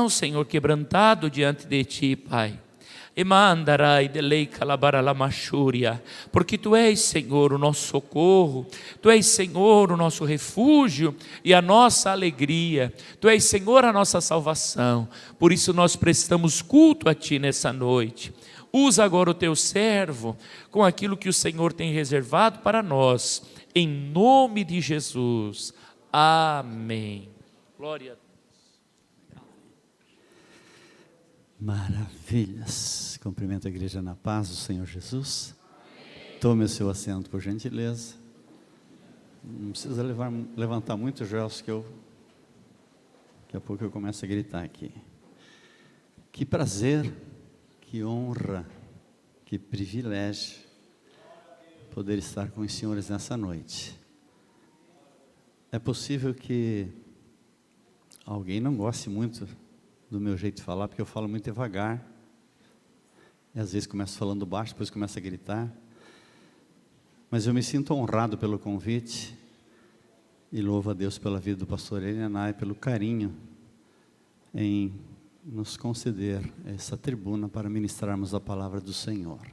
Senhor, quebrantado diante de Ti, Pai. E mandarai delei calabaralamachuria, porque Tu és, Senhor, o nosso socorro, Tu és, Senhor, o nosso refúgio e a nossa alegria, Tu és, Senhor, a nossa salvação. Por isso nós prestamos culto a Ti nessa noite. Usa agora o Teu servo com aquilo que o Senhor tem reservado para nós, em nome de Jesus. Amém. Glória a Deus. Maravilhas. Cumprimento a igreja na paz do Senhor Jesus. Tome o seu assento, por gentileza. Não precisa levantar muito, Gelson, que daqui a pouco eu começo a gritar aqui. Que prazer, que honra, que privilégio poder estar com os senhores nessa noite. É possível que alguém não goste muito do meu jeito de falar, porque eu falo muito devagar, e às vezes começo falando baixo, depois começo a gritar, mas eu me sinto honrado pelo convite, e louvo a Deus pela vida do pastor Elianai, pelo carinho em nos conceder essa tribuna para ministrarmos a palavra do Senhor.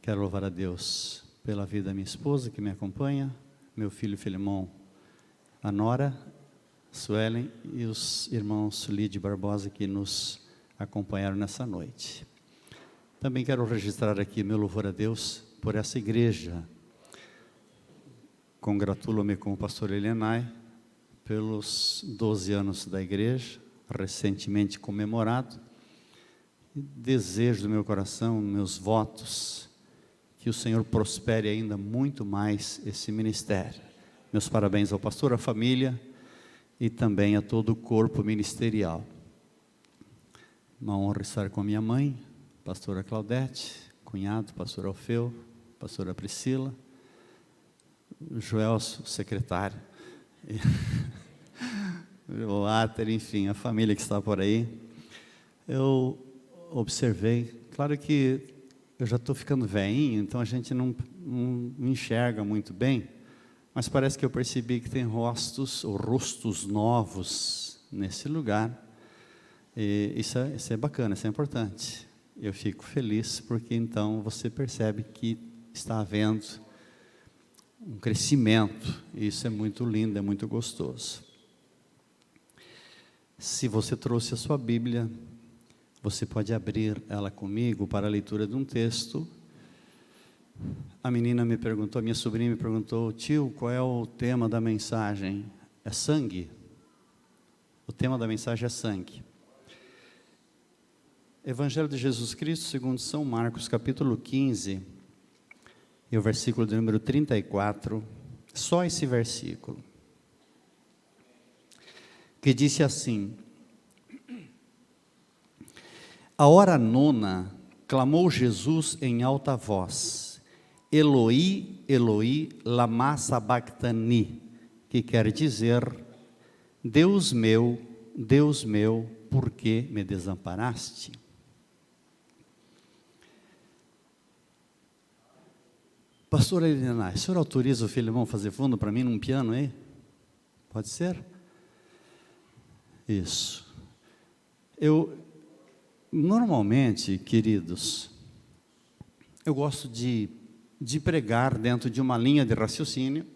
Quero louvar a Deus pela vida da minha esposa que me acompanha, meu filho Filemon, a nora Suelen e os irmãos Lídio Barbosa que nos acompanharam nessa noite. Também quero registrar aqui meu louvor a Deus por essa igreja. Congratulo-me com o pastor Elianai pelos 12 anos da igreja, recentemente comemorado. E desejo do meu coração, meus votos, que o Senhor prospere ainda muito mais esse ministério. Meus parabéns ao pastor, à família, e também a todo o corpo ministerial. Uma honra estar com a minha mãe, pastora Claudete, cunhado, pastor Alfeu, pastora Priscila, Joelso, secretário, o Áter, enfim, a família que está por aí. Eu observei, claro que eu já estou ficando velhinho, então a gente não enxerga muito bem, mas parece que eu percebi que tem rostos novos nesse lugar. E isso é bacana, isso é importante. Eu fico feliz porque então você percebe que está havendo um crescimento. E isso é muito lindo, é muito gostoso. Se você trouxe a sua Bíblia, você pode abrir ela comigo para a leitura de um texto. A menina me perguntou, a minha sobrinha me perguntou: tio, qual é o tema da mensagem? É sangue? O tema da mensagem é sangue. Evangelho de Jesus Cristo segundo São Marcos, capítulo 15, e o versículo de número 34, só esse versículo, que disse assim: a hora nona, clamou Jesus em alta voz: Eloi, Eloi, lama sabachthani, que quer dizer: Deus meu, por que me desamparaste? Pastor Elianai, o senhor autoriza o Filemão a fazer fundo para mim num piano aí? Pode ser? Isso. Normalmente, queridos, eu gosto de pregar dentro de uma linha de raciocínio.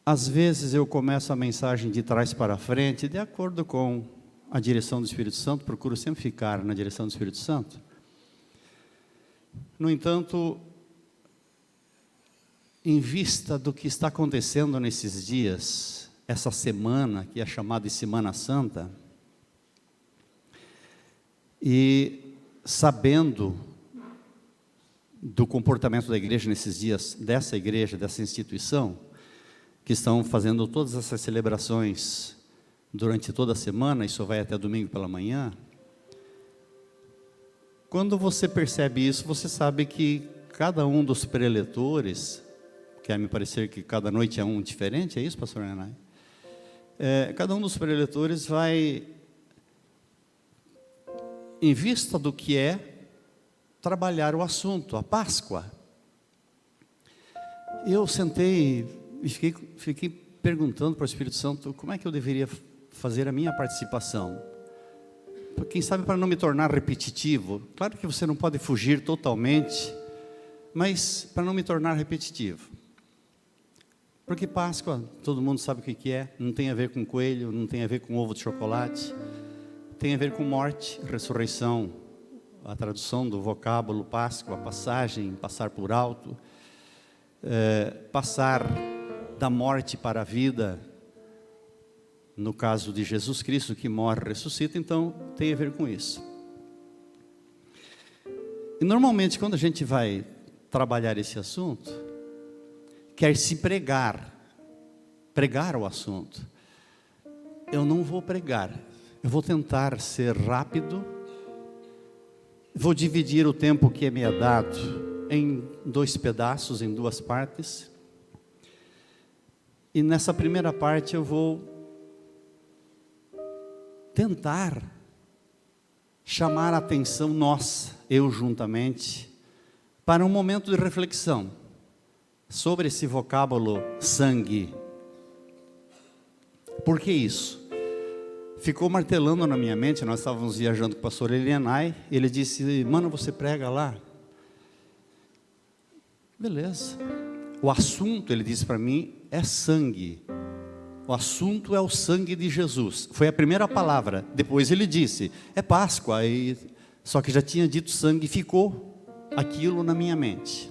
Às vezes eu começo a mensagem de trás para frente, de acordo com a direção do Espírito Santo, procuro sempre ficar na direção do Espírito Santo. No entanto, em vista do que está acontecendo nesses dias, essa semana, que é chamada de Semana Santa, e sabendo do comportamento da igreja nesses dias, dessa igreja, dessa instituição, que estão fazendo todas essas celebrações durante toda a semana, isso vai até domingo pela manhã. Quando você percebe isso, você sabe que cada um dos preletores, quer me parecer que cada noite é um diferente, é isso, pastor Renai? Cada um dos preletores vai, em vista do que é, trabalhar o assunto, a Páscoa. Eu sentei e fiquei perguntando para o Espírito Santo como é que eu deveria fazer a minha participação. Quem sabe para não me tornar repetitivo. Claro que você não pode fugir totalmente, mas para não me tornar repetitivo. Porque Páscoa, todo mundo sabe o que é, não tem a ver com coelho, não tem a ver com ovo de chocolate, tem a ver com morte, ressurreição, a tradução do vocábulo Páscoa, passagem, passar por alto, passar da morte para a vida, no caso de Jesus Cristo que morre e ressuscita, então tem a ver com isso. E normalmente quando a gente vai trabalhar esse assunto, quer se pregar o assunto. Eu não vou pregar, eu vou tentar ser rápido, vou dividir o tempo que é me dado em 2 pedaços, em 2 partes. E nessa primeira parte eu vou tentar chamar a atenção nossa, eu juntamente, para um momento de reflexão sobre esse vocábulo sangue. Por que isso? Ficou martelando na minha mente. Nós estávamos viajando com o pastor Elianai, ele disse: mano, você prega lá? Beleza. O assunto, ele disse para mim, é sangue. O assunto é o sangue de Jesus. Foi a primeira palavra. Depois ele disse, é Páscoa. Só que já tinha dito sangue, ficou aquilo na minha mente.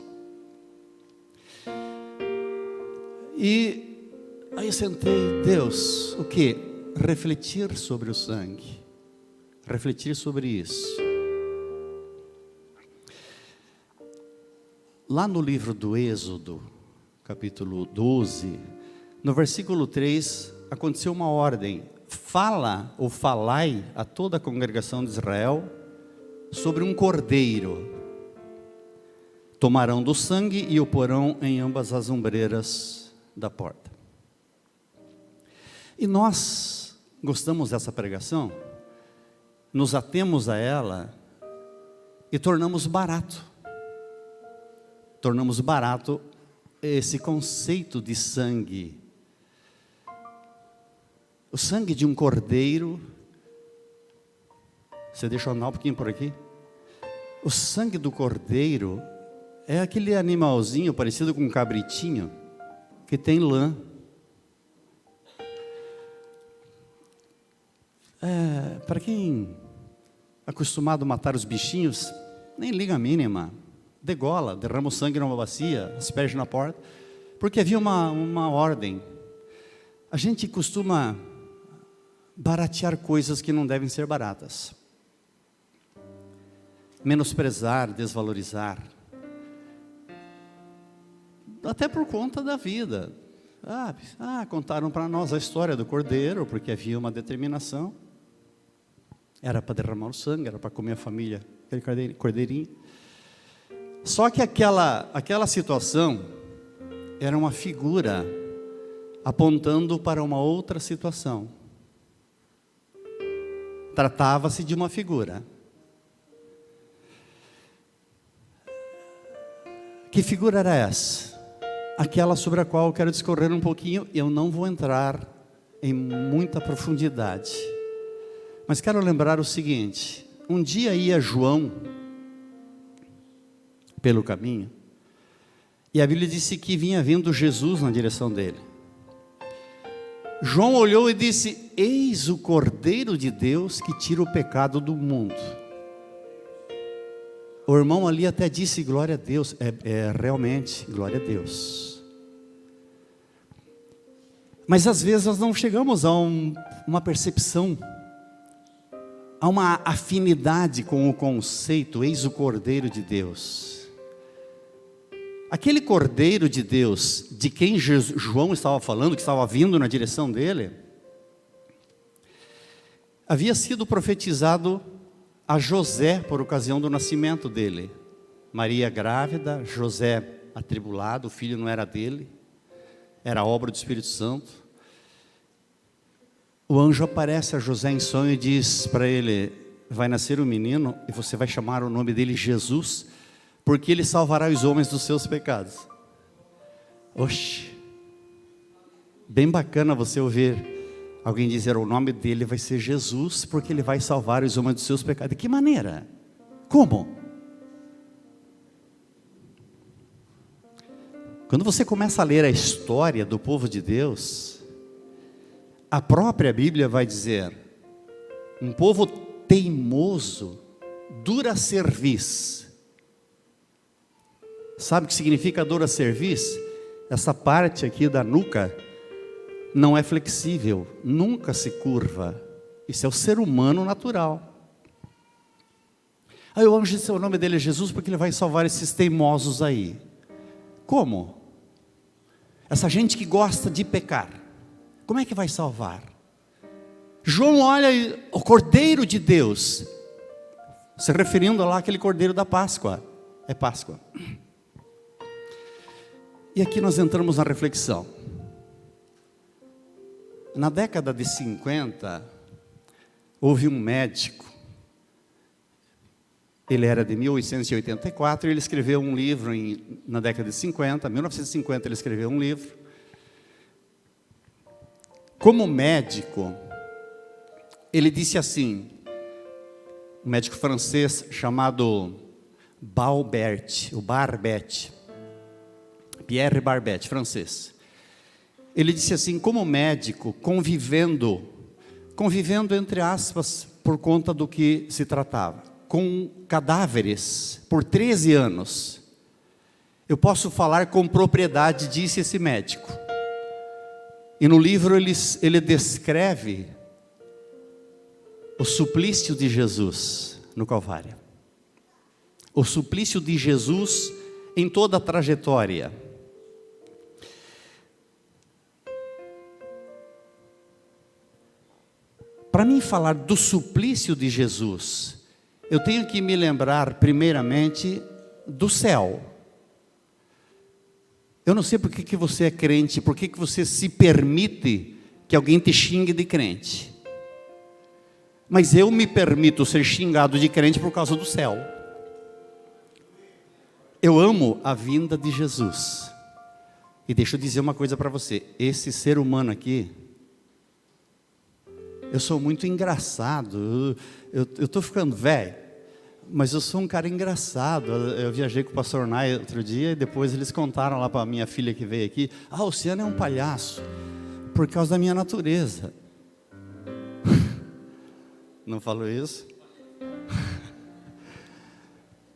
E aí eu sentei, Deus, o quê? Refletir sobre o sangue. Refletir sobre isso. Lá no livro do Êxodo, capítulo 12, no versículo 3, aconteceu uma ordem. Fala ou falai a toda a congregação de Israel sobre um cordeiro. Tomarão do sangue e o porão em ambas as ombreiras da porta. E nós gostamos dessa pregação, nos atemos a ela e tornamos barato esse conceito de sangue. O sangue de um cordeiro. Você deixa eu andar um pouquinho por aqui? O sangue do cordeiro é aquele animalzinho parecido com um cabritinho, que tem lã. Para quem é acostumado a matar os bichinhos, nem liga a mínima. Degola, derrama o sangue numa bacia, asperge na porta, porque havia uma ordem. A gente costuma baratear coisas que não devem ser baratas. Menosprezar, desvalorizar. Até por conta da vida. Contaram para nós a história do cordeiro, porque havia uma determinação. Era para derramar o sangue, era para comer a família, aquele cordeirinho. Só que aquela situação era uma figura apontando para uma outra situação. Tratava-se de uma figura. Que figura era essa? Aquela sobre a qual eu quero discorrer um pouquinho. Eu não vou entrar em muita profundidade, mas quero lembrar o seguinte: um dia ia João pelo caminho, e a Bíblia disse que vinha vindo Jesus na direção dele. João olhou e disse: eis o Cordeiro de Deus que tira o pecado do mundo. O irmão ali até disse glória a Deus. Realmente, glória a Deus. Mas às vezes nós não chegamos a uma percepção, a uma afinidade com o conceito, eis o Cordeiro de Deus. Aquele Cordeiro de Deus, de quem João estava falando, que estava vindo na direção dele, havia sido profetizado a José por ocasião do nascimento dele. Maria grávida, José atribulado, o filho não era dele, era obra do Espírito Santo. O anjo aparece a José em sonho e diz para ele: vai nascer um menino e você vai chamar o nome dele Jesus, porque ele salvará os homens dos seus pecados. Oxe, bem bacana você ouvir Alguém dizer o nome dele vai ser Jesus, porque ele vai salvar os homens dos seus pecados. De que maneira? Como? Quando você começa a ler a história do povo de Deus, a própria Bíblia vai dizer: um povo teimoso, dura cerviz. Sabe o que significa dura cerviz? Essa parte aqui da nuca não é flexível, nunca se curva. Isso é o ser humano natural. Aí eu amo dizer o nome dele é Jesus, porque ele vai salvar esses teimosos aí. Como? Essa gente que gosta de pecar, como é que vai salvar? João olha o Cordeiro de Deus, se referindo lá àquele Cordeiro da Páscoa. É Páscoa. E aqui nós entramos na reflexão. Na década de 50, houve um médico. Ele era de 1884 e ele escreveu um livro na década de 50, 1950 ele escreveu um livro. Como médico, ele disse assim, um médico francês chamado Barbet, Pierre Barbet, francês. Ele disse assim, como médico, convivendo entre aspas, por conta do que se tratava, com cadáveres por 13 anos, eu posso falar com propriedade, disse esse médico. E no livro ele descreve o suplício de Jesus no Calvário. O suplício de Jesus em toda a trajetória. Para mim falar do suplício de Jesus, eu tenho que me lembrar primeiramente do céu. Eu não sei por que você é crente, por que você se permite que alguém te xingue de crente. Mas eu me permito ser xingado de crente por causa do céu. Eu amo a vinda de Jesus. E deixa eu dizer uma coisa para você, esse ser humano aqui, eu sou muito engraçado, eu estou ficando velho, mas eu sou um cara engraçado. Eu viajei com o pastor Nai outro dia, e depois eles contaram lá para a minha filha que veio aqui, o Luciano é um palhaço, por causa da minha natureza. Não falou isso?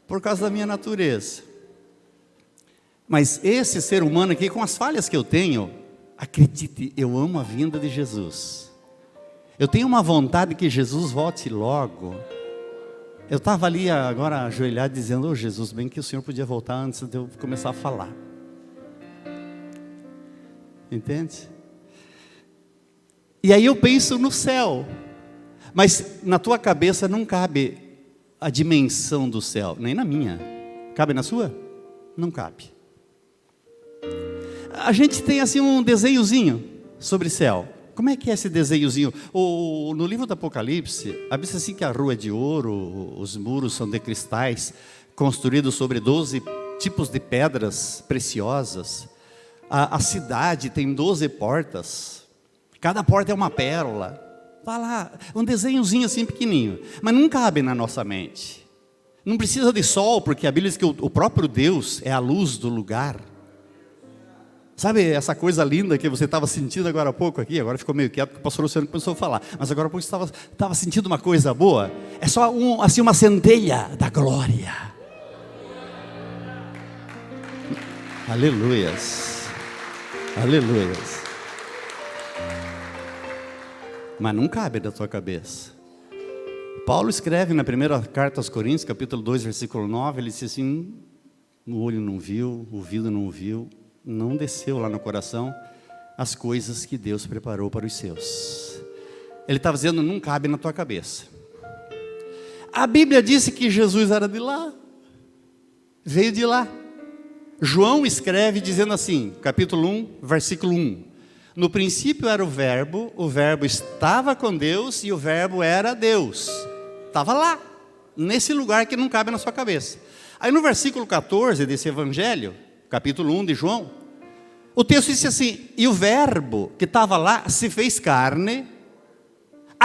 Por causa da minha natureza. Mas esse ser humano aqui, com as falhas que eu tenho, acredite, eu amo a vinda de Jesus. Eu tenho uma vontade que Jesus volte logo. Eu estava ali agora ajoelhado dizendo, Jesus, bem que o Senhor podia voltar antes de eu começar a falar. Entende? E aí eu penso no céu. Mas na tua cabeça não cabe a dimensão do céu, nem na minha. Cabe na sua? Não cabe. A gente tem assim um desenhozinho sobre céu. Como é que é esse desenhozinho? No livro do Apocalipse, a Bíblia diz assim que a rua é de ouro, os muros são de cristais, construídos sobre 12 tipos de pedras preciosas. A cidade tem 12 portas, cada porta é uma pérola. Está lá, um desenhozinho assim pequenininho, mas não cabe na nossa mente. Não precisa de sol, porque a Bíblia diz que o próprio Deus é a luz do lugar. Sabe essa coisa linda que você estava sentindo agora há pouco aqui? Agora ficou meio quieto porque o pastor Luciano começou a falar. Mas agora há pouco você estava sentindo uma coisa boa. É só assim uma centelha da glória. Aleluias. Aleluias. Mas não cabe da tua cabeça. Paulo escreve na primeira carta aos Coríntios, capítulo 2, versículo 9, ele disse assim, o olho não viu, o ouvido não ouviu, não desceu lá no coração as coisas que Deus preparou para os seus. Ele estava dizendo, não cabe na tua cabeça. A Bíblia disse que Jesus era de lá, veio de lá. João escreve dizendo assim, capítulo 1, versículo 1. No princípio era o verbo estava com Deus e o verbo era Deus. Estava lá, nesse lugar que não cabe na sua cabeça. Aí no versículo 14 desse evangelho, capítulo 1 de João, o texto disse assim, e o verbo que estava lá se fez carne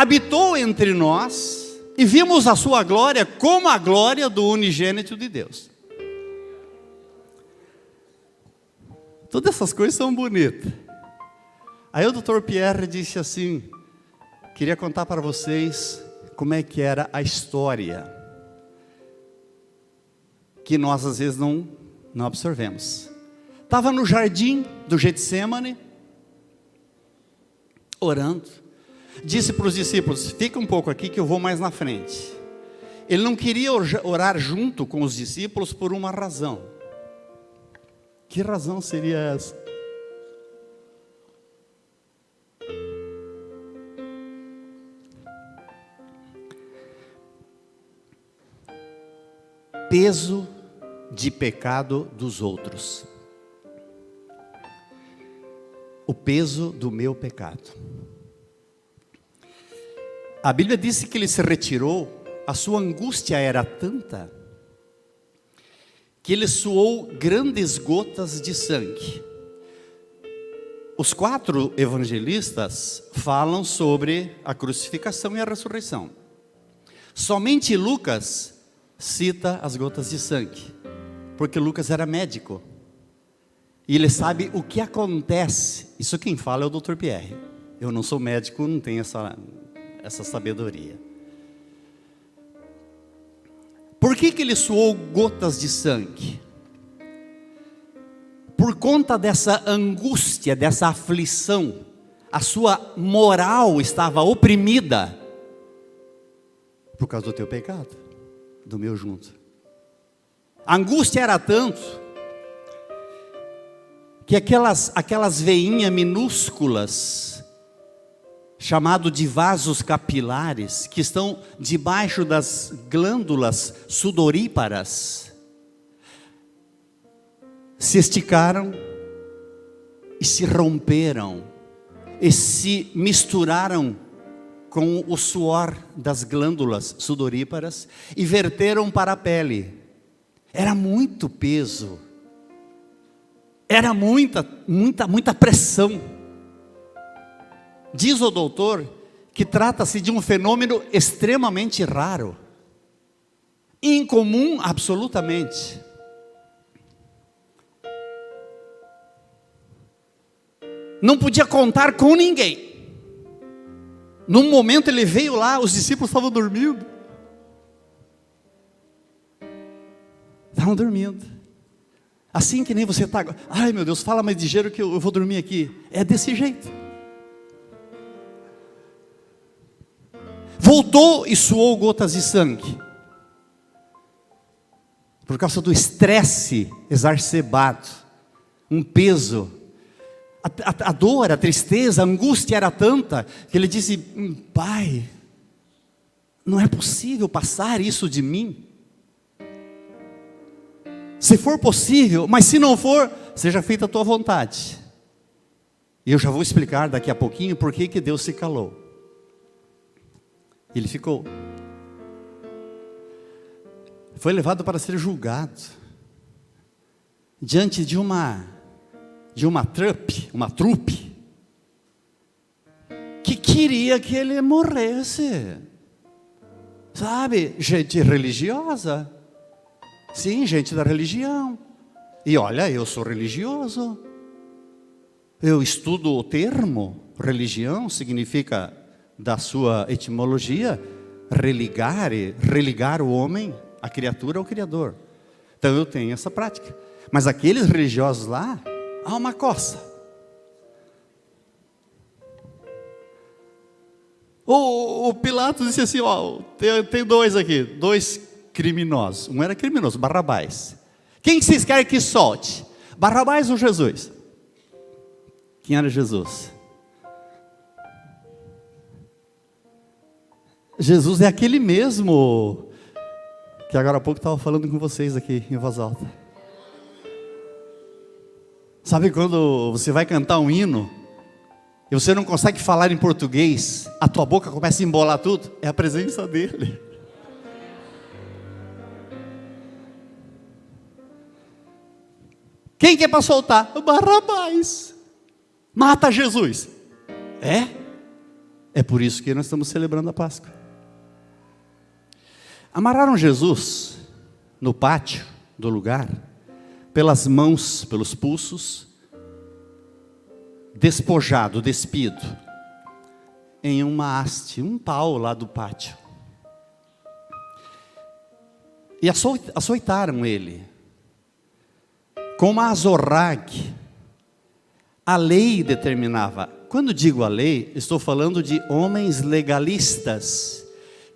habitou entre nós e vimos a sua glória como a glória do unigênito de Deus. Todas essas coisas são bonitas. Aí o Dr. Pierre disse assim, queria contar para vocês como é que era a história, que nós às vezes não absorvemos. Estava no jardim do Getsemane, orando, disse para os discípulos, fica um pouco aqui que eu vou mais na frente. Ele não queria orar junto com os discípulos por uma razão. Que razão seria essa? Peso de pecado dos outros. O peso do meu pecado. A Bíblia disse que ele se retirou, a sua angústia era tanta, que ele suou grandes gotas de sangue. Os 4 evangelistas falam sobre a crucificação e a ressurreição. Somente Lucas cita as gotas de sangue, porque Lucas era médico, e ele sabe o que acontece. Isso quem fala é o Dr. Pierre. Eu não sou médico, não tenho essa sabedoria. Por que ele suou gotas de sangue? Por conta dessa angústia, dessa aflição, a sua moral estava oprimida, por causa do teu pecado, do meu junto. A angústia era tanto, que aquelas veinhas minúsculas, chamado de vasos capilares, que estão debaixo das glândulas sudoríparas, se esticaram e se romperam, e se misturaram com o suor das glândulas sudoríparas, e verteram para a pele. Era muito peso, era muita pressão. Diz o doutor que trata-se de um fenômeno extremamente raro, incomum absolutamente. Não podia contar com ninguém. Num momento ele veio lá, os discípulos estavam dormindo. Estavam dormindo. Assim que nem você está. Ai meu Deus, fala mais ligeiro que eu vou dormir aqui. É desse jeito. Voltou e suou gotas de sangue. Por causa do estresse exacerbado. Um peso. A dor, a tristeza, a angústia era tanta, que ele disse, Pai, não é possível passar isso de mim. Se for possível, mas se não for, seja feita a tua vontade. E eu já vou explicar daqui a pouquinho por que Deus se calou. Ele ficou. Foi levado para ser julgado. Diante de uma trupe, que queria que ele morresse. Sabe, gente religiosa. Sim, gente da religião. E olha, eu sou religioso. Eu estudo o termo. Religião significa, da sua etimologia, religar o homem, a criatura ao Criador. Então eu tenho essa prática. Mas aqueles religiosos lá, há uma coça. O Pilatos disse assim, ó, tem 2 aqui, 2 criminosos. Um era criminoso, Barrabás. Quem vocês querem que solte? Barrabás ou Jesus? Quem era Jesus? Jesus é aquele mesmo que agora há pouco estava falando com vocês aqui em voz alta. Sabe quando você vai cantar um hino e você não consegue falar em português, a tua boca começa a embolar tudo? É a presença dele. Quem que é para soltar? Barrabás. Mata Jesus. É? É por isso que nós estamos celebrando a Páscoa. Amarraram Jesus no pátio do lugar, pelas mãos, pelos pulsos, despojado, despido, em uma haste, um pau lá do pátio. E açoitaram ele com uma azorrague. A lei determinava. Quando digo a lei, estou falando de homens legalistas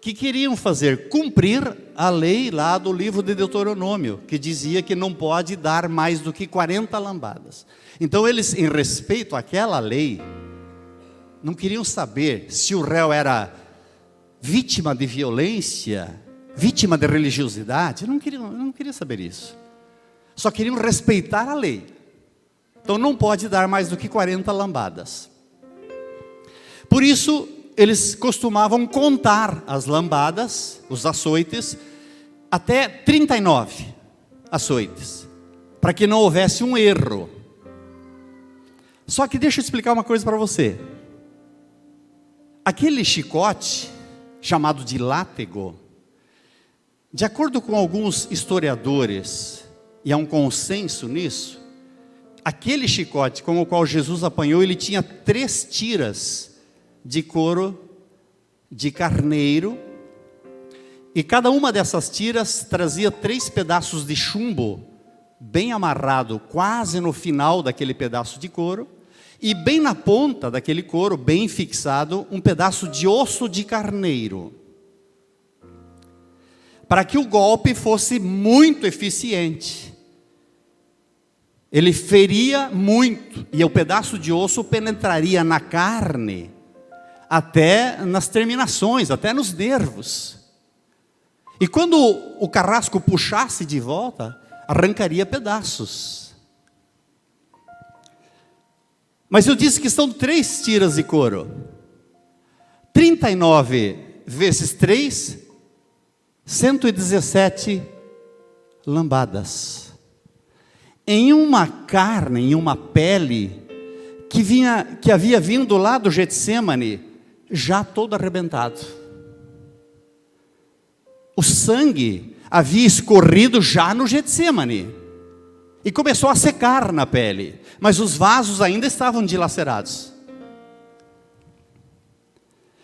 que queriam fazer cumprir a lei lá do livro de Deuteronômio, que dizia que não pode dar mais do que 40 lambadas. Então eles, em respeito àquela lei, não queriam saber se o réu era vítima de violência, vítima de religiosidade. Não queriam saber isso. Só queriam respeitar a lei. Então não pode dar mais do que 40 lambadas. Por isso, eles costumavam contar as lambadas, os açoites, até 39 açoites, para que não houvesse um erro. Só que deixa eu explicar uma coisa para você. Aquele chicote, chamado de látego, de acordo com alguns historiadores, e há um consenso nisso, aquele chicote com o qual Jesus apanhou, ele tinha 3 tiras de couro de carneiro, e cada uma dessas tiras trazia 3 pedaços de chumbo, bem amarrado, quase no final daquele pedaço de couro, e bem na ponta daquele couro, bem fixado, um pedaço de osso de carneiro, para que o golpe fosse muito eficiente. Ele feria muito, e o pedaço de osso penetraria na carne, até nas terminações, até nos nervos. E quando o carrasco puxasse de volta, arrancaria pedaços. Mas eu disse que são 3 tiras de couro. 39 vezes 3, 117 lambadas. Em uma carne, em uma pele, que havia vindo lá do Getsêmani, já todo arrebentado. O sangue havia escorrido já no Getsêmani, e começou a secar na pele, mas os vasos ainda estavam dilacerados.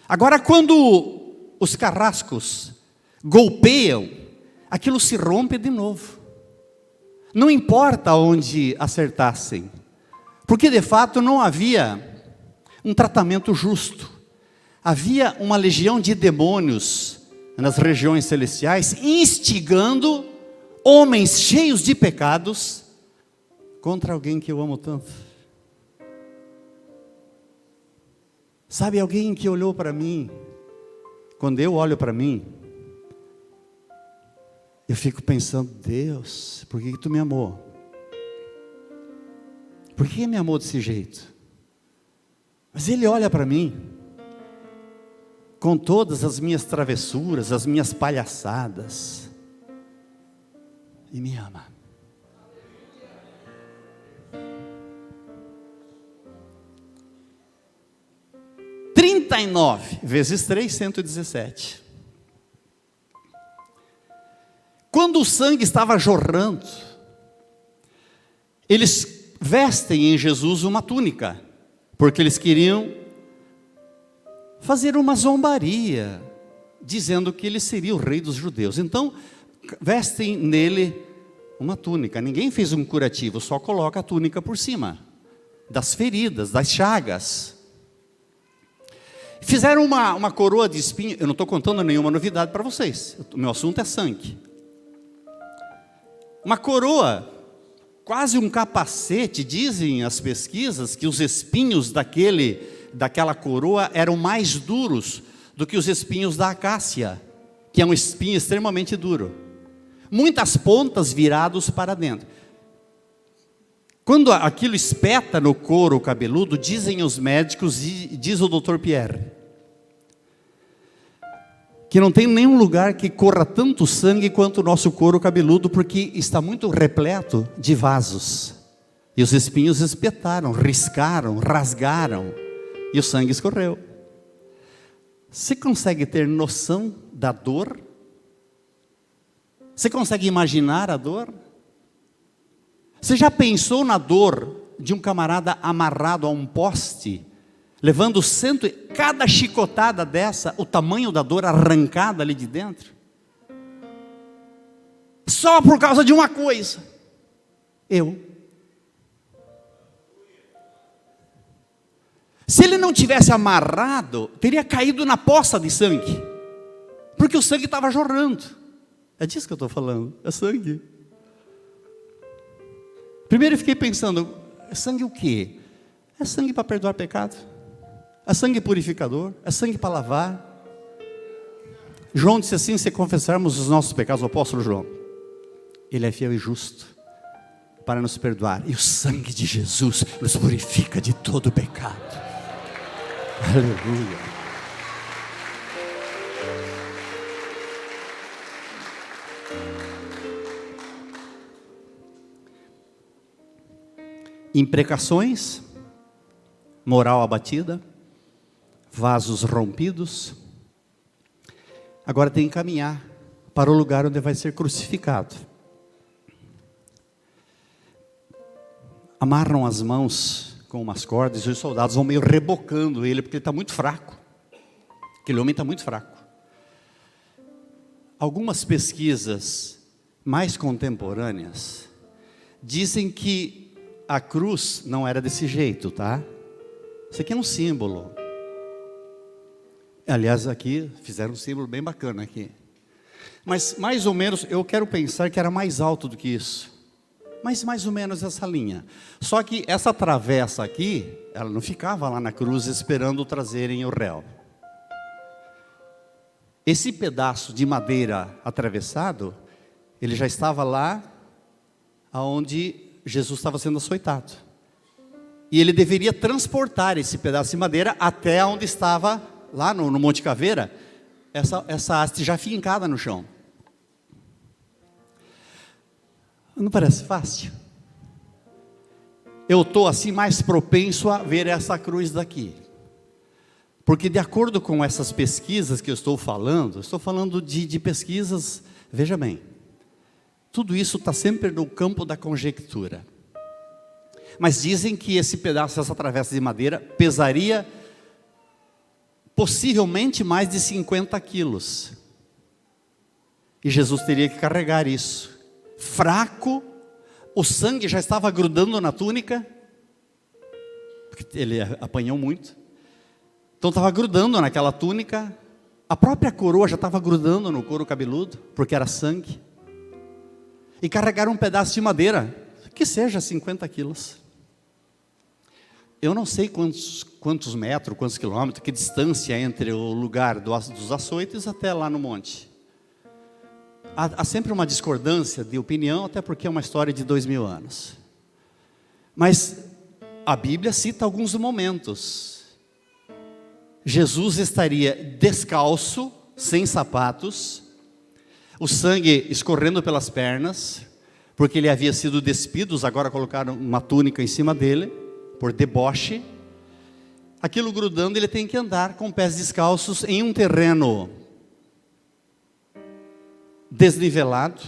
Agora, quando os carrascos golpeiam, aquilo se rompe de novo. Não importa onde acertassem, porque de fato não havia um tratamento justo. Havia uma legião de demônios nas regiões celestiais, instigando homens cheios de pecados contra alguém que eu amo tanto. Sabe, alguém que olhou para mim, quando eu olho para mim, eu fico pensando: Deus, por que tu me amou? Por que me amou desse jeito? Mas Ele olha para mim, com todas as minhas travessuras, as minhas palhaçadas, e me ama. « 39 vezes 3, 117. Quando o sangue estava jorrando, eles vestem em Jesus uma túnica, porque eles queriam fazer uma zombaria, dizendo que ele seria o rei dos judeus. Então, vestem nele uma túnica. Ninguém fez um curativo, só coloca a túnica por cima das feridas, das chagas. Fizeram uma coroa de espinho. Eu não estou contando nenhuma novidade para vocês. O meu assunto é sangue. Uma coroa, quase um capacete. Dizem as pesquisas que os espinhos daquela coroa eram mais duros do que os espinhos da acácia, que é um espinho extremamente duro. Muitas pontas virados para dentro. Quando aquilo espeta no couro cabeludo, dizem os médicos, e diz o Dr. Pierre, que não tem nenhum lugar que corra tanto sangue quanto o nosso couro cabeludo, porque está muito repleto de vasos. E os espinhos espetaram, riscaram, rasgaram, e o sangue escorreu. Você consegue ter noção da dor? Você consegue imaginar a dor? Você já pensou na dor de um camarada amarrado a um poste, levando cada chicotada dessa, o tamanho da dor arrancada ali de dentro? Só por causa de uma coisa. Se ele não tivesse amarrado, teria caído na poça de sangue, porque o sangue estava jorrando. É disso que eu estou falando, é sangue. Primeiro eu fiquei pensando, é sangue o quê? É sangue para perdoar pecado, é sangue purificador, é sangue para lavar. João disse assim: se confessarmos os nossos pecados, o apóstolo João, ele é fiel e justo para nos perdoar, e o sangue de Jesus nos purifica de todo pecado. Aleluia. Imprecações, moral abatida, vasos rompidos. Agora tem que caminhar para o lugar onde vai ser crucificado. Amarram as mãos com umas cordas e os soldados vão meio rebocando ele, porque ele está muito fraco. Aquele homem está muito fraco. Algumas pesquisas mais contemporâneas dizem que a cruz não era desse jeito, tá? Isso aqui é um símbolo. Aliás, aqui fizeram um símbolo bem bacana aqui. Mas mais ou menos, eu quero pensar que era mais alto do que isso. Mas mais ou menos essa linha. Só que essa travessa aqui, ela não ficava lá na cruz esperando trazerem o réu. Esse pedaço de madeira atravessado, ele já estava lá onde Jesus estava sendo açoitado. E ele deveria transportar esse pedaço de madeira até onde estava, lá no Monte Caveira, essa haste já fincada no chão. Não parece fácil? Eu estou assim mais propenso a ver essa cruz daqui. Porque de acordo com essas pesquisas que eu estou falando de pesquisas, veja bem, tudo isso está sempre no campo da conjectura. Mas dizem que esse pedaço, essa travessa de madeira, pesaria possivelmente mais de 50 quilos. E Jesus teria que carregar isso. Fraco, o sangue já estava grudando na túnica, porque ele apanhou muito. Então estava grudando naquela túnica, a própria coroa já estava grudando no couro cabeludo, porque era sangue. E carregaram um pedaço de madeira, que seja 50 quilos. Eu não sei quantos metros, quantos quilômetros, que distância entre o lugar dos açoites até lá no monte. Há sempre uma discordância de opinião, até porque é uma história de 2000 anos. Mas a Bíblia cita alguns momentos. Jesus estaria descalço, sem sapatos, o sangue escorrendo pelas pernas, porque ele havia sido despido, agora colocaram uma túnica em cima dele, por deboche. Aquilo grudando, ele tem que andar com pés descalços em um terreno desnivelado,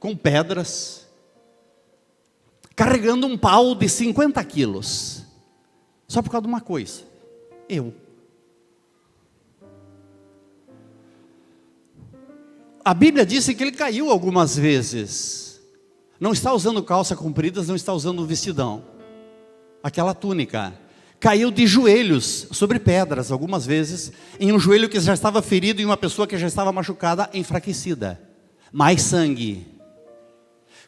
com pedras, carregando um pau de 50 quilos, só por causa de uma coisa: a Bíblia disse que ele caiu algumas vezes, não está usando calça compridas, não está usando um vestidão, aquela túnica, caiu de joelhos sobre pedras algumas vezes, em um joelho que já estava ferido, e uma pessoa que já estava machucada, enfraquecida. Mais sangue.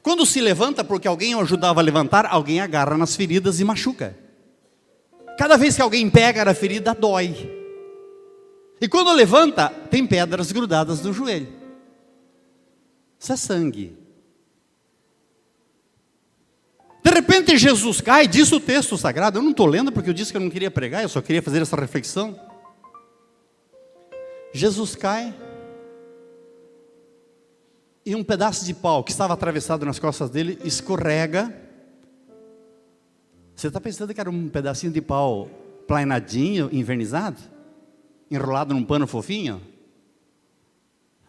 Quando se levanta, porque alguém o ajudava a levantar, alguém agarra nas feridas e machuca. Cada vez que alguém pega na ferida, dói. E quando levanta, tem pedras grudadas no joelho. Isso é sangue. De repente Jesus cai, diz o texto sagrado, eu não estou lendo porque eu disse que eu não queria pregar, eu só queria fazer essa reflexão. Jesus cai, e um pedaço de pau que estava atravessado nas costas dele escorrega. Você está pensando que era um pedacinho de pau planadinho, envernizado? enrolado num pano fofinho?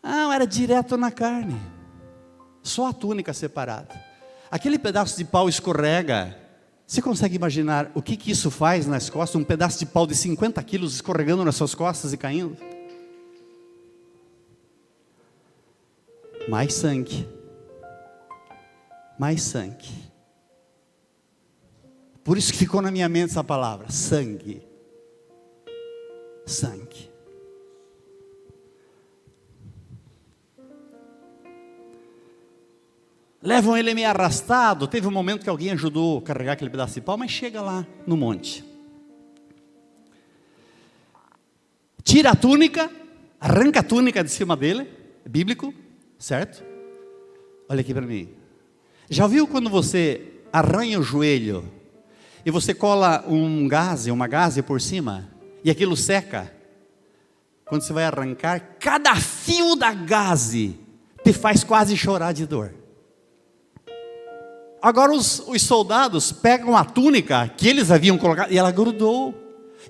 Não, era direto na carne. Só a túnica separada. Aquele pedaço de pau escorrega. Você consegue imaginar o que isso faz nas costas? Um pedaço de pau de 50 quilos escorregando nas suas costas e caindo? Mais sangue. Mais sangue. Por isso que ficou na minha mente essa palavra, sangue. Sangue. Levam ele meio arrastado. Teve um momento que alguém ajudou a carregar aquele pedaço de pau, mas chega lá no monte. Tira a túnica, arranca a túnica de cima dele, é bíblico, certo? Olha aqui para mim. Já viu quando você arranha o joelho e você cola uma gaze por cima e aquilo seca? Quando você vai arrancar, cada fio da gaze te faz quase chorar de dor. Agora os soldados pegam a túnica que eles haviam colocado e ela grudou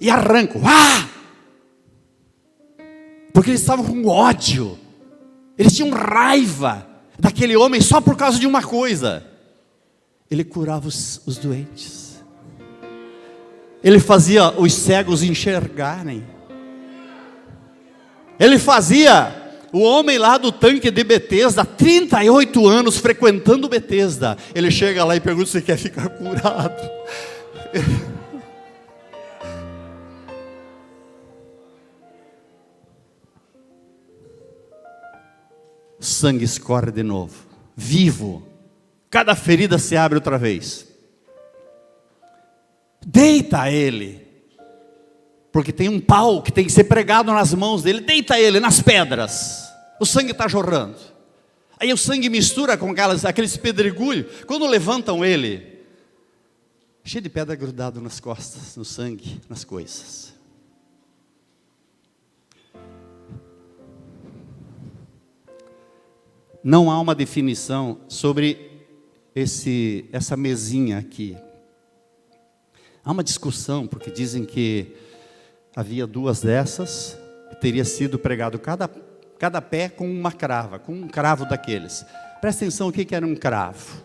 e arrancam. Porque eles estavam com ódio. Eles tinham raiva daquele homem só por causa de uma coisa. Ele curava os doentes. Ele fazia os cegos enxergarem. Ele fazia o homem lá do tanque de Betesda, 38 anos frequentando Betesda. Ele chega lá e pergunta se quer ficar curado. O sangue escorre de novo, vivo. Cada ferida se abre outra vez. Deita ele, porque tem um pau que tem que ser pregado nas mãos dele. Deita ele nas pedras. O sangue está jorrando. Aí o sangue mistura com aqueles pedregulhos. Quando levantam ele, cheio de pedra grudado nas costas, no sangue, nas coisas. Não há uma definição sobre essa mesinha aqui. Há uma discussão, porque dizem que havia duas dessas, teria sido pregado cada pé com uma crava, com um cravo daqueles. Presta atenção, o que era um cravo?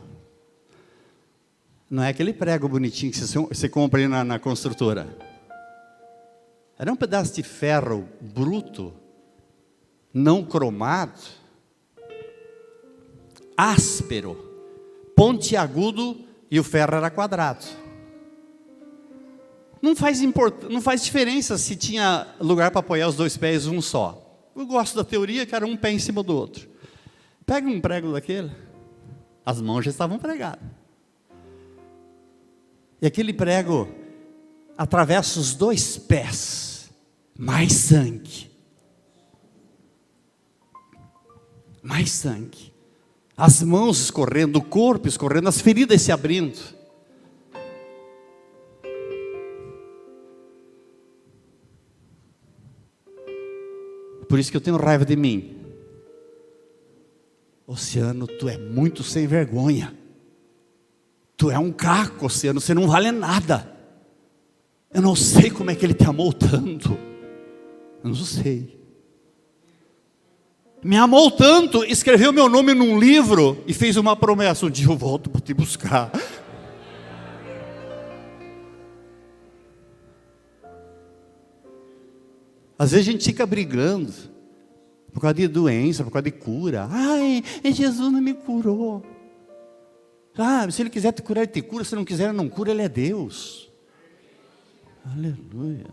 Não é aquele prego bonitinho que você compra aí na construtora. Era um pedaço de ferro bruto, não cromado, áspero, pontiagudo, e o ferro era quadrado. Não faz diferença se tinha lugar para apoiar os dois pés um só. Eu gosto da teoria que era um pé em cima do outro. Pega um prego daquele, as mãos já estavam pregadas. E aquele prego atravessa os dois pés. Mais sangue. Mais sangue. As mãos escorrendo, o corpo escorrendo, as feridas se abrindo. Por isso que eu tenho raiva de mim. Oceano, tu é muito sem vergonha. Tu é um caco, Oceano, você não vale nada. Eu não sei como é que ele te amou tanto. Eu não sei. Me amou tanto, escreveu meu nome num livro e fez uma promessa: um dia eu volto para te buscar. Às vezes a gente fica brigando por causa de doença, por causa de cura. Ai, Jesus não me curou. Se ele quiser te curar, ele te cura. Se não quiser, ele não cura, ele é Deus. Aleluia.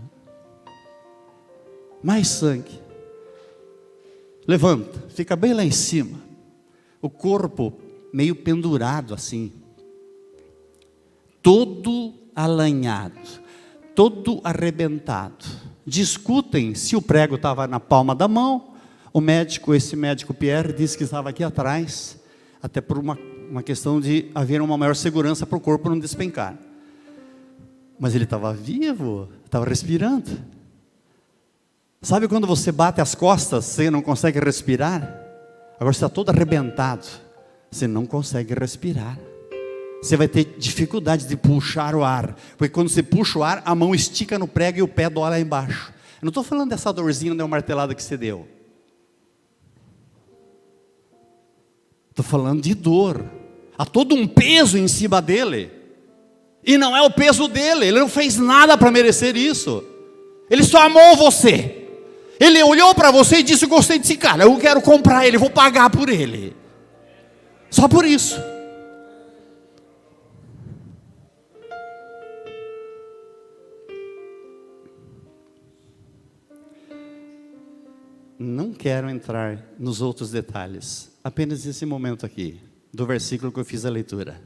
Mais sangue. Levanta, fica bem lá em cima. O corpo meio pendurado assim. Todo alanhado, todo arrebentado. Discutem se o prego estava na palma da mão. Esse médico Pierre disse que estava aqui atrás, até por uma questão de haver uma maior segurança para o corpo não despencar. Mas ele estava vivo, estava respirando. Sabe quando você bate as costas, você não consegue respirar? Agora você está todo arrebentado, você não consegue respirar. Você vai ter dificuldade de puxar o ar, porque quando você puxa o ar, a mão estica no prego e o pé dói lá embaixo. Eu não estou falando dessa dorzinha, da martelada que você deu. Estou falando de dor. Há todo um peso em cima dele. E não é o peso dele. Ele não fez nada para merecer isso. Ele só amou você. Ele olhou para você e disse: gostei desse cara, eu quero comprar ele, vou pagar por ele. Só por isso. Não quero entrar nos outros detalhes. Apenas esse momento aqui, do versículo que eu fiz a leitura.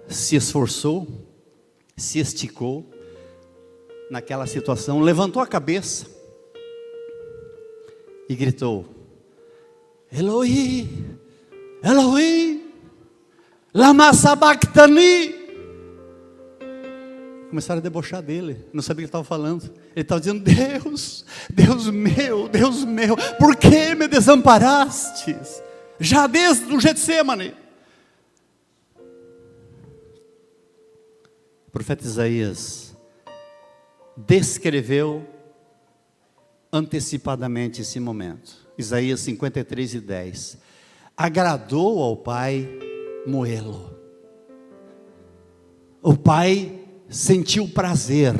Se esforçou, se esticou naquela situação, levantou a cabeça e gritou: Eloi, Eloi, lama sabachthani. Começaram a debochar dele, não sabia o que ele estava falando. Ele estava dizendo: Deus, Deus meu, por que me desamparastes? Já desde o Getsemane. O profeta Isaías descreveu antecipadamente esse momento. Isaías 53:10. Agradou ao pai moê-lo. O pai sentiu prazer.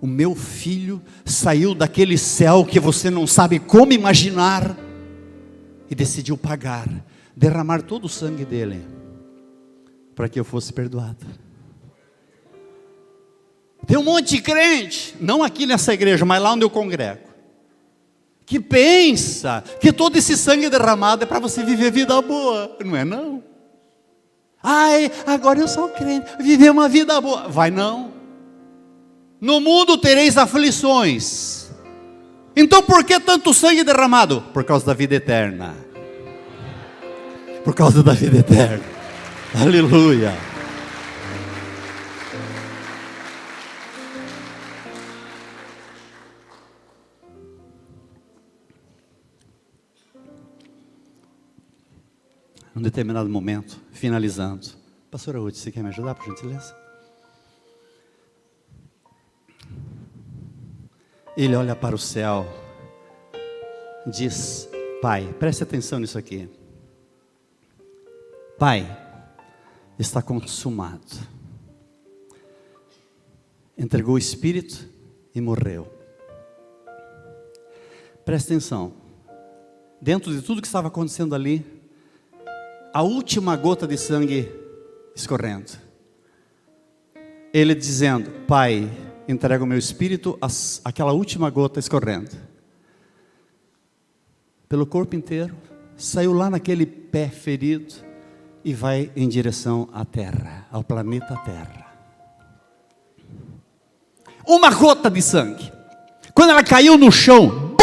O meu filho saiu daquele céu que você não sabe como imaginar e decidiu pagar, derramar todo o sangue dele para que eu fosse perdoado. Tem um monte de crente, não aqui nessa igreja, mas lá onde eu congrego, que pensa que todo esse sangue derramado é para você viver vida boa. Não é não? Ai, agora eu sou crente, viver uma vida boa. Vai não. No mundo tereis aflições. Então por que tanto sangue derramado? Por causa da vida eterna. Por causa da vida eterna. Aleluia. Num determinado momento, finalizando, pastora Ruth, você quer me ajudar, por gentileza? Ele olha para o céu, diz: Pai, preste atenção nisso aqui. Pai, está consumado. Entregou o Espírito e morreu. Preste atenção. Dentro de tudo que estava acontecendo ali, a última gota de sangue escorrendo. Ele dizendo: Pai, entrega o meu espírito, aquela última gota escorrendo. Pelo corpo inteiro, saiu lá naquele pé ferido e vai em direção à Terra, ao planeta Terra. Uma gota de sangue. Quando ela caiu no chão,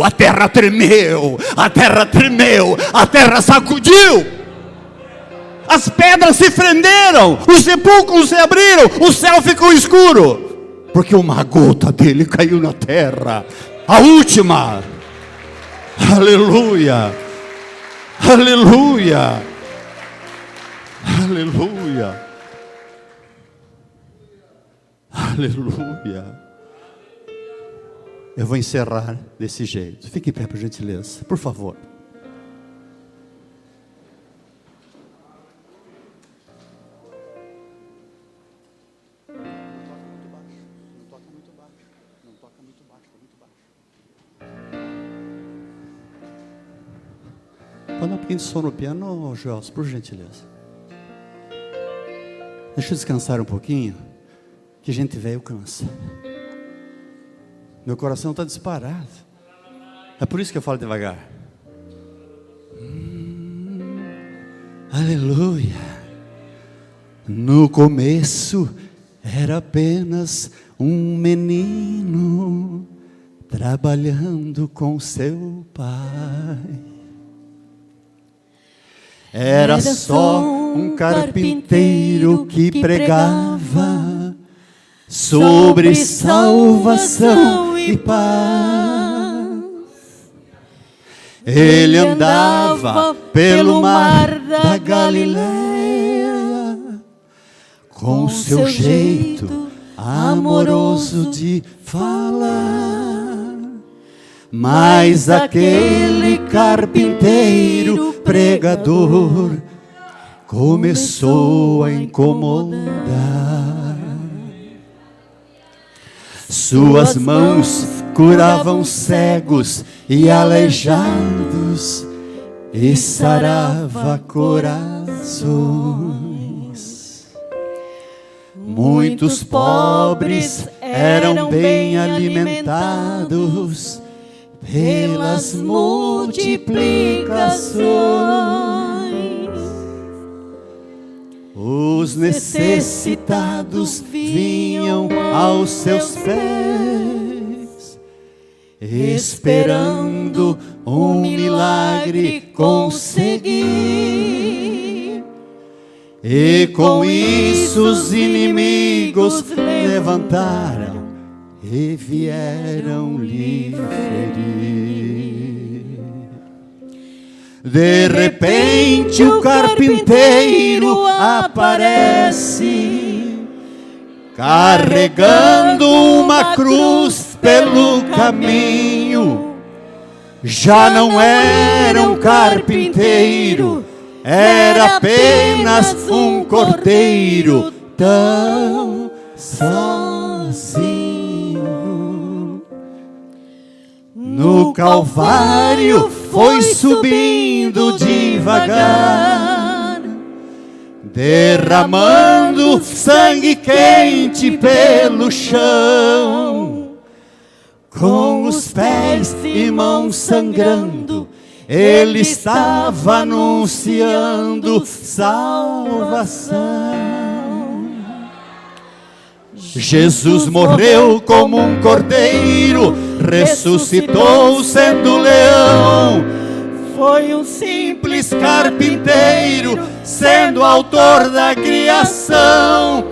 a terra tremeu, a terra tremeu, a terra sacudiu, as pedras se fenderam, os sepulcros se abriram, o céu ficou escuro, porque uma gota dele caiu na terra, a última. Aleluia, aleluia, aleluia, aleluia. Eu vou encerrar desse jeito. Fique em pé, por gentileza, por favor. Não toca muito baixo. Pode dar um pouquinho de som no piano, Joelson, por gentileza. Deixa eu descansar um pouquinho, que gente velho cansa. Meu coração está disparado. É por isso que eu falo devagar. Aleluia. No começo era apenas um menino trabalhando com seu pai. Era só um carpinteiro que pregava sobre salvação e paz. Ele andava pelo mar da Galileia, com o seu jeito amoroso de falar. Mas aquele carpinteiro pregador começou a incomodar. Suas mãos curavam cegos e aleijados e sarava corações. Muitos pobres eram bem alimentados pelas multiplicações. Os necessitados vinham aos seus pés, esperando um milagre conseguir. E com isso os inimigos levantaram e vieram lhe ferir. De repente o carpinteiro aparece, carregando uma cruz pelo caminho. Já não era um carpinteiro, era apenas um cordeiro tão sozinho. No Calvário foi subindo devagar, derramando sangue quente pelo chão. Com os pés e mãos sangrando, ele estava anunciando salvação. Jesus morreu como um cordeiro, ressuscitou sendo leão. Foi um simples carpinteiro, sendo autor da criação.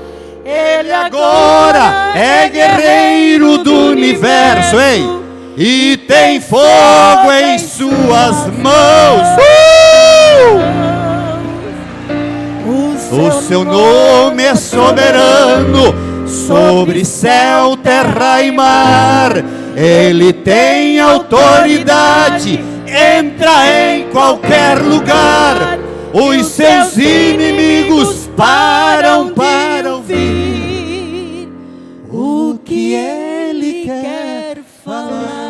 Ele agora é guerreiro do universo, ei, e tem fogo em suas mãos. O seu nome é soberano sobre céu, terra e mar. Ele tem autoridade, entra em qualquer lugar. Os seus inimigos param para ouvir o que ele quer falar.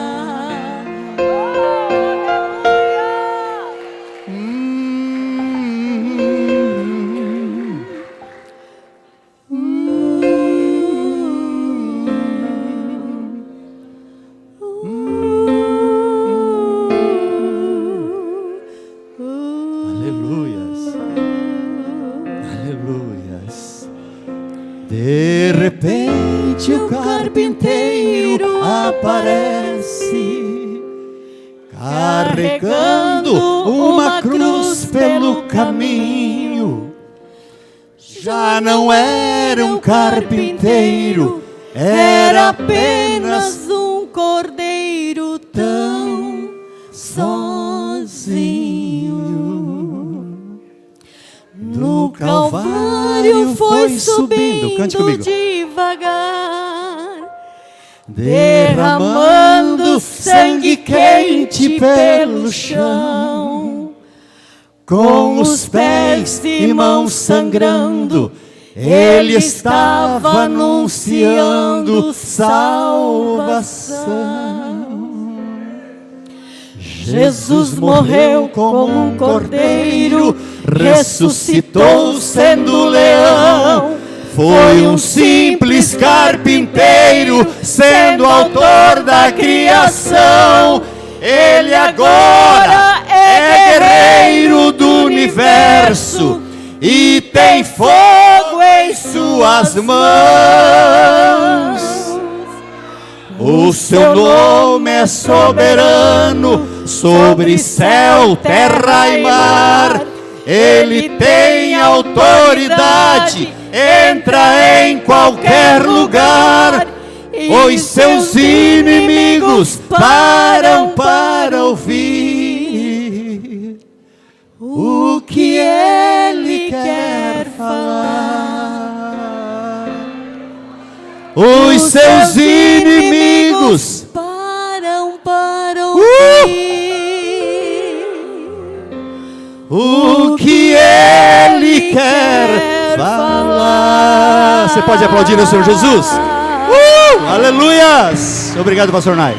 De repente o carpinteiro aparece, carregando uma cruz pelo caminho. Já não era um carpinteiro, era apenas um cordeiro tão sozinho. No Calvário foi subindo, cante comigo, devagar, derramando sangue quente pelo chão. Com os pés e mãos sangrando, ele estava anunciando salvação. Jesus morreu como um cordeiro, ressuscitou sendo leão. Foi um simples carpinteiro, sendo autor da criação. Ele agora é guerreiro do universo e tem fogo em suas mãos. O seu nome é soberano sobre céu, terra e mar. Ele tem autoridade, entra em qualquer lugar. Os seus inimigos param para ouvir o que Ele quer falar. Os seus inimigos param para ouvir o que Ele quer falar. Você pode aplaudir o Senhor Jesus? Aleluias! Obrigado, pastor Nai.